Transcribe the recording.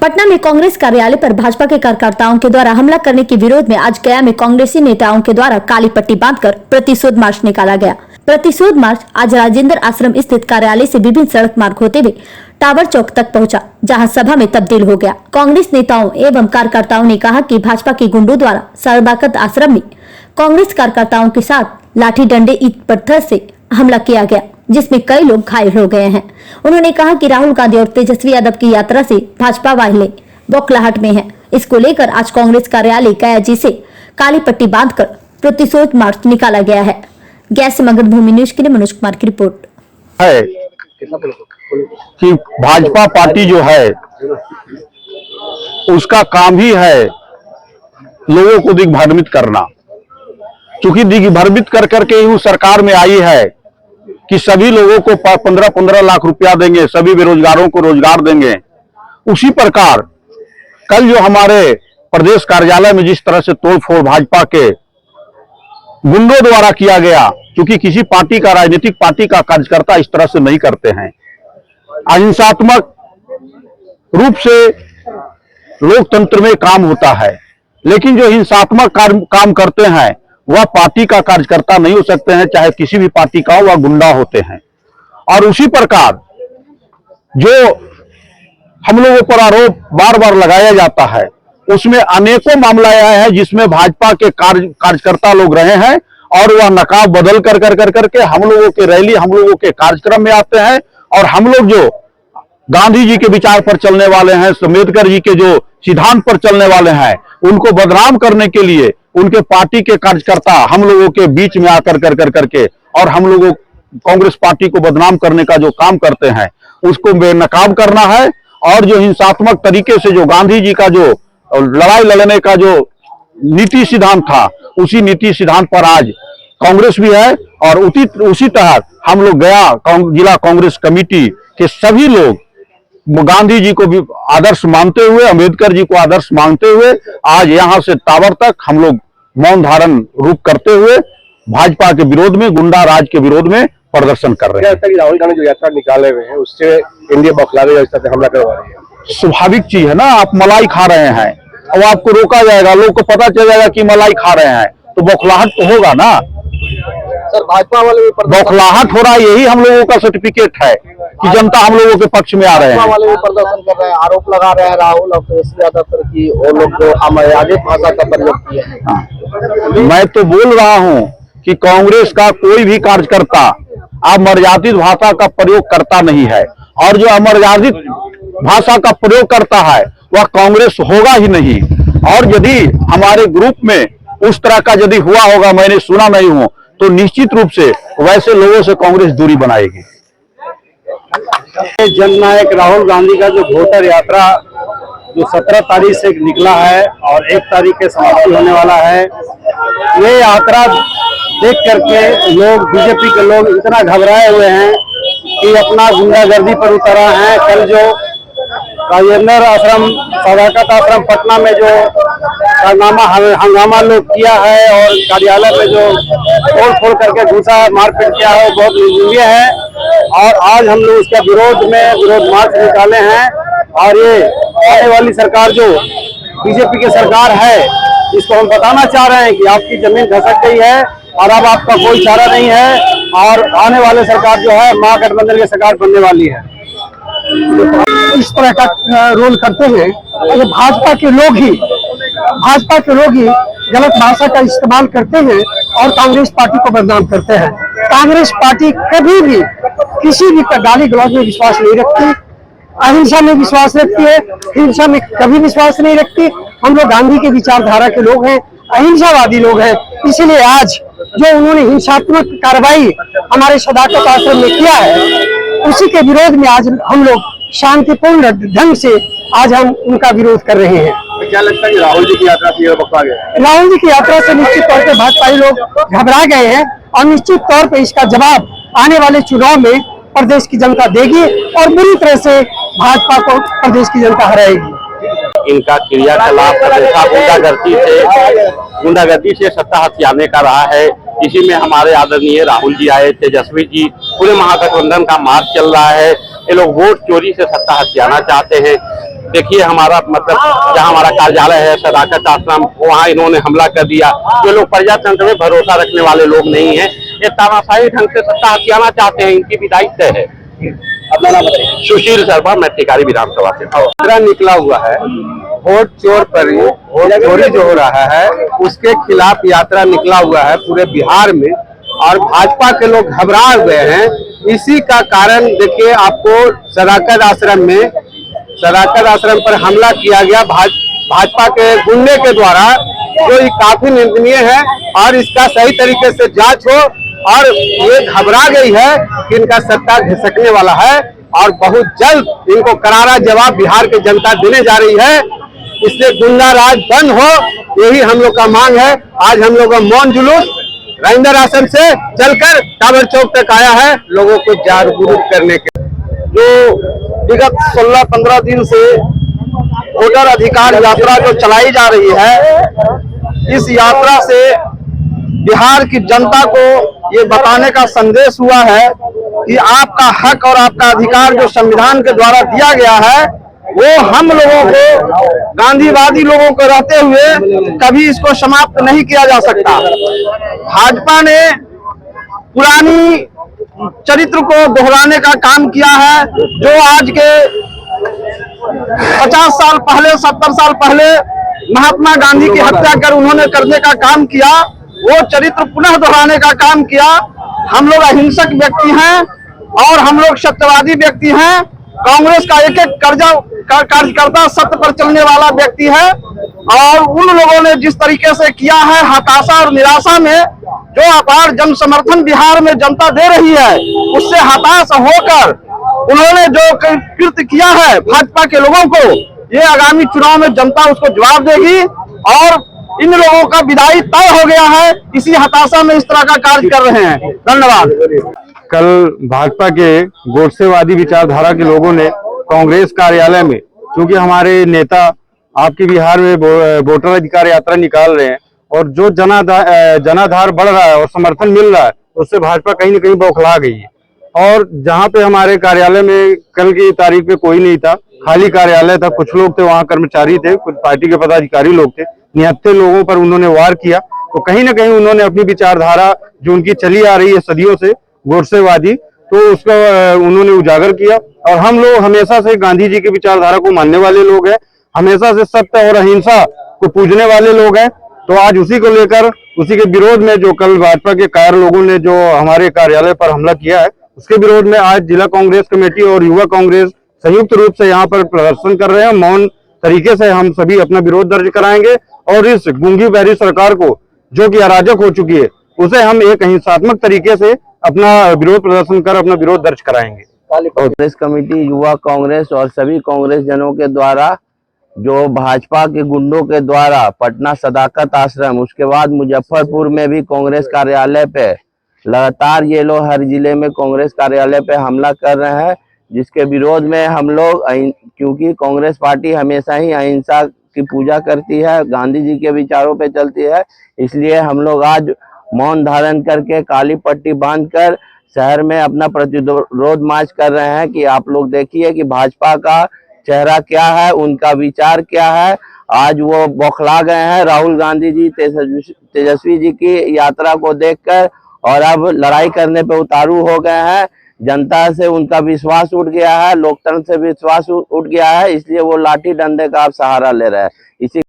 पटना में कांग्रेस कार्यालय पर भाजपा के कार्यकर्ताओं के द्वारा हमला करने के विरोध में आज गया में कांग्रेसी नेताओं के द्वारा काली पट्टी बांधकर प्रतिशोध मार्च निकाला गया। प्रतिशोध मार्च आज राजेंद्र आश्रम स्थित कार्यालय से विभिन्न सड़क मार्ग होते हुए टावर चौक तक पहुंचा, जहां सभा में तब्दील हो गया। कांग्रेस नेताओं एवं कार्यकर्ताओं ने कहा कि भाजपा के गुंडों द्वारा सरबकत आश्रम में कांग्रेस कार्यकर्ताओं के साथ लाठी डंडे ईंट पत्थर से हमला किया गया, जिसमें कई लोग घायल हो गए हैं। उन्होंने कहा कि राहुल गांधी और तेजस्वी यादव की यात्रा से भाजपा वाले बौखलाहट में है। इसको लेकर आज कांग्रेस कार्यालय गयाजी से काली पट्टी बांधकर प्रतिशोध मार्च निकाला गया है। गैस से मगध भूमि न्यूज के लिए मनोज कुमार की रिपोर्ट है कि भाजपा पार्टी जो है उसका काम ही है लोगों को दिग्भ्रमित करना, क्योंकि दिग्भ्रमित कर करके ही वो सरकार में आई है कि सभी लोगों को 15-15 लाख रुपया देंगे, सभी बेरोजगारों को रोजगार देंगे। उसी प्रकार कल जो हमारे प्रदेश कार्यालय में जिस तरह से तोड़फोड़ भाजपा के गुंडों द्वारा किया गया, क्योंकि किसी पार्टी का, राजनीतिक पार्टी का कार्यकर्ता इस तरह से नहीं करते हैं। अहिंसात्मक रूप से लोकतंत्र में काम होता है, लेकिन जो हिंसात्मक काम करते हैं वह पार्टी का कार्यकर्ता नहीं हो सकते हैं, चाहे किसी भी पार्टी का हो, वह गुंडा होते हैं। और उसी प्रकार जो हम लोगों पर आरोप बार बार लगाया जाता है, उसमें अनेकों मामला आया है जिसमें भाजपा के कार्यकर्ता लोग रहे हैं और वह नकाब बदल करके हम लोगों के रैली, हम लोगों के कार्यक्रम में आते हैं। और हम लोग जो गांधी जी के विचार पर चलने वाले हैं, अम्बेडकर जी के जो सिद्धांत पर चलने वाले हैं, उनको बदनाम करने के लिए उनके पार्टी के कार्यकर्ता हम लोगों के बीच में आकर करके और हम लोगों कांग्रेस पार्टी को बदनाम करने का जो काम करते हैं उसको बेनकाब करना है। और जो हिंसात्मक तरीके से जो गांधी जी का जो लड़ाई लड़ने का जो नीति सिद्धांत था, उसी नीति सिद्धांत पर आज कांग्रेस भी है। और उसी तरह हम लोग गया जिला कांग्रेस कमेटी के सभी लोग गांधी जी को भी आदर्श मानते हुए, अम्बेडकर जी को आदर्श मानते हुए आज यहां से टावर तक हम लोग मौन धारण रूप करते हुए भाजपा के विरोध में, गुंडा राज के विरोध में प्रदर्शन कर रहे हैं। राहुल गांधी जो यात्रा निकाले हुए हैं उससे इंडिया बौखलावे हमला करवा रही है। स्वाभाविक चीज है ना, आप मलाई खा रहे हैं और आपको रोका जाएगा, लोग को पता चल जाएगा कि मलाई खा रहे हैं तो बौखलाहट तो होगा ना। सर भाजपा वाले भी बौखलाहट हो रहा है, यही हम लोगों का सर्टिफिकेट है कि जनता हम लोगों के पक्ष में आ रहे हैं। वाले भी प्रदर्शन कर रहे हैं, आरोप लगा रहे हैं राहुल और तेजस्वी यादव पर कि वो लोग जो अमर्यादित भाषा का प्रयोग किए हैं। मैं तो बोल रहा हूं कि कांग्रेस का कोई भी कार्यकर्ता अमर्यादित भाषा का प्रयोग करता नहीं है, और जो अमर्यादित भाषा का प्रयोग करता है वह कांग्रेस होगा ही नहीं। और यदि हमारे ग्रुप में उस तरह का यदि हुआ होगा, मैंने सुना नहीं हूं, तो निश्चित रूप से वैसे लोगों से कांग्रेस दूरी बनाएगी। जननायक राहुल गांधी का जो वोटर यात्रा जो 17 तारीख से निकला है और 1 तारीख के समाप्ति होने वाला है, ये यात्रा देख करके लोग, बीजेपी के लोग इतना घबराए हुए हैं कि अपना गुंडागर्दी पर उतरा है। कल जो राजेंद्र आश्रम, सरबकत आश्रम पटना में जो हंगामा लोग किया है और कार्यालय में जो तोड़-फोड़ करके घुसा है, मारपीट किया है, वो बहुत निंदनीय है। और आज हम लोग उसके विरोध में विरोध मार्च निकाले हैं। और ये आने वाली सरकार जो बीजेपी की सरकार है, इसको हम बताना चाह रहे हैं कि आपकी जमीन धसक गई है और अब आपका कोई चारा नहीं है। और आने वाले सरकार जो है महागठबंधन की सरकार बनने वाली है। इस तरह का रोल करते हैं तो भाजपा के लोग ही गलत भाषा का इस्तेमाल करते हैं और कांग्रेस पार्टी को बदनाम करते हैं। कांग्रेस पार्टी कभी भी किसी भी गाली गलौज में विश्वास नहीं रखती, अहिंसा में विश्वास रखती है, हिंसा में कभी विश्वास नहीं रखती। हम लोग गांधी के विचारधारा के लोग हैं, अहिंसावादी लोग हैं। इसीलिए आज जो उन्होंने हिंसात्मक कार्रवाई हमारे सदाकत आश्रम में किया है, उसी के विरोध में आज हम लोग शांतिपूर्ण ढंग से आज हम उनका विरोध कर रहे हैं। तो क्या लगता है कि राहुल जी की यात्रा से बकवा गया? राहुल जी की यात्रा से निश्चित तौर पर भाजपाई लोग घबरा गए हैं और निश्चित तौर पर इसका जवाब आने वाले चुनाव में प्रदेश की जनता देगी और बुरी तरह से भाजपा को प्रदेश की जनता हराएगी। इनका क्रियाकलाप गुंडागर्दी से सत्ता हथियाने का रहा है। इसी में हमारे आदरणीय राहुल जी आए, तेजस्वी जी, पूरे महागठबंधन का मार्च चल रहा है। ये लोग वोट चोरी से सत्ता हथियाना चाहते हैं। देखिए हमारा मतलब जहाँ हमारा कार्यालय है सदाकत आश्रम, वहाँ इन्होंने हमला कर दिया। जो लोग प्रजातंत्र में भरोसा रखने वाले लोग नहीं है, ये तानाशाही ढंग से सत्ता हथियाना चाहते हैं, इनकी भी दायित्व है। अपना नाम बताइए। सुशील शर्मा, मैं टिकारी विधानसभा से। यात्रा निकला हुआ है, वोट चोर पर वोट चोरी जो हो रहा है उसके खिलाफ यात्रा निकला हुआ है पूरे बिहार में, और भाजपा के लोग घबरा गए हैं। इसी का कारण देखिए, आपको सदाकत आश्रम पर हमला किया गया भाजपा के गुंडे के द्वारा, जो ये काफी निंदनीय है और इसका सही तरीके से जांच हो। और ये घबरा गई है कि इनका सत्ता घिसकने वाला है, और बहुत जल्द इनको करारा जवाब बिहार की जनता देने जा रही है। इसलिए गुंडा राज बंद हो, यही हम लोग का मांग है। आज हम लोग का मौन जुलूस राजेंद्र आश्रम से चलकर टावर चौक तक आया है, लोगों को जागरूक करने के। जो विगत 16-15 दिन से वोटर अधिकार यात्रा जो चलाई जा रही है, इस यात्रा से बिहार की जनता को ये बताने का संदेश हुआ है कि आपका हक और आपका अधिकार जो संविधान के द्वारा दिया गया है, वो हम लोगों को, गांधीवादी लोगों को रहते हुए कभी इसको समाप्त नहीं किया जा सकता। भाजपा ने पुरानी चरित्र को दोहराने का काम किया है। जो आज के 50 साल पहले, 70 साल पहले महात्मा गांधी की हत्या कर उन्होंने करने का काम किया, वो चरित्र पुनः दोहराने का काम किया। हम लोग अहिंसक व्यक्ति हैं और हम लोग सत्यवादी व्यक्ति हैं। कांग्रेस का एक एक कार्यकर्ता सत्य पर चलने वाला व्यक्ति है, और उन लोगों ने जिस तरीके से किया है, हताशा और निराशा में जो अपार जन समर्थन बिहार में जनता दे रही है, उससे हताश होकर उन्होंने जो कृत्य किया है भाजपा के लोगों को, ये आगामी चुनाव में जनता उसको जवाब देगी। और इन लोगों का विदाई तय हो गया है, इसी हताशा में इस तरह का कार्य कर रहे हैं। धन्यवाद। कल भाजपा के गोडसेवादी विचारधारा के लोगों ने कांग्रेस कार्यालय में, क्योंकि हमारे नेता आपके बिहार में वोटर अधिकार यात्रा निकाल रहे हैं, और जो जनाधार बढ़ रहा है और समर्थन मिल रहा है, उससे भाजपा कहीं न कहीं बौखला गई है। और जहां पे हमारे कार्यालय में कल की तारीख पे कोई नहीं था, खाली कार्यालय था, कुछ लोग थे वहां, कर्मचारी थे, कुछ पार्टी के पदाधिकारी लोग थे, 79 लोगों पर उन्होंने वार किया। तो कहीं ना कहीं उन्होंने अपनी विचारधारा जो उनकी चली आ रही है सदियों से, गोडसेवादी, तो उसका उन्होंने उजागर किया। और हम लोग हमेशा से गांधी जी की विचारधारा को मानने वाले लोग हैं, हमेशा से सत्य और अहिंसा को पूजने वाले लोग हैं। तो आज उसी को लेकर, उसी के विरोध में जो कल भाजपा के कार लोगों ने जो हमारे कार्यालय पर हमला किया है, उसके विरोध में आज जिला कांग्रेस कमेटी और युवा कांग्रेस संयुक्त रूप से यहाँ पर प्रदर्शन कर रहे हैं। मौन तरीके से हम सभी अपना विरोध दर्ज कराएंगे, और इस गूंगी बहरी सरकार को, जो कि अराजक हो चुकी है, उसे हम एक हिंसात्मक तरीके से अपना विरोध प्रदर्शन कर अपना विरोध दर्ज कराएंगे। कांग्रेस कमेटी, युवा कांग्रेस और सभी कांग्रेस जनों के द्वारा जो भाजपा के गुंडों के द्वारा पटना सदाकत आश्रम, उसके बाद मुजफ्फरपुर में भी कांग्रेस कार्यालय पे लगातार ये लोग हर जिले में कांग्रेस कार्यालय पे हमला कर रहे हैं, जिसके विरोध में हम लोग, क्योंकि कांग्रेस पार्टी हमेशा ही अहिंसा की पूजा करती है, गांधी जी के विचारों पे चलती है, इसलिए हम लोग आज मौन धारण करके काली पट्टी बांधकर शहर में अपना प्रतिरोध मार्च कर रहे हैं कि आप लोग देखिए कि भाजपा का चेहरा क्या है, उनका विचार क्या है। आज वो बौखला गए हैं राहुल गांधी जी, तेजस्वी जी की यात्रा को देखकर, और अब लड़ाई करने पे उतारू हो गए हैं। जनता से उनका विश्वास उठ गया है, लोकतंत्र से विश्वास उठ गया है, इसलिए वो लाठी डंडे का अब सहारा ले रहे हैं। इसी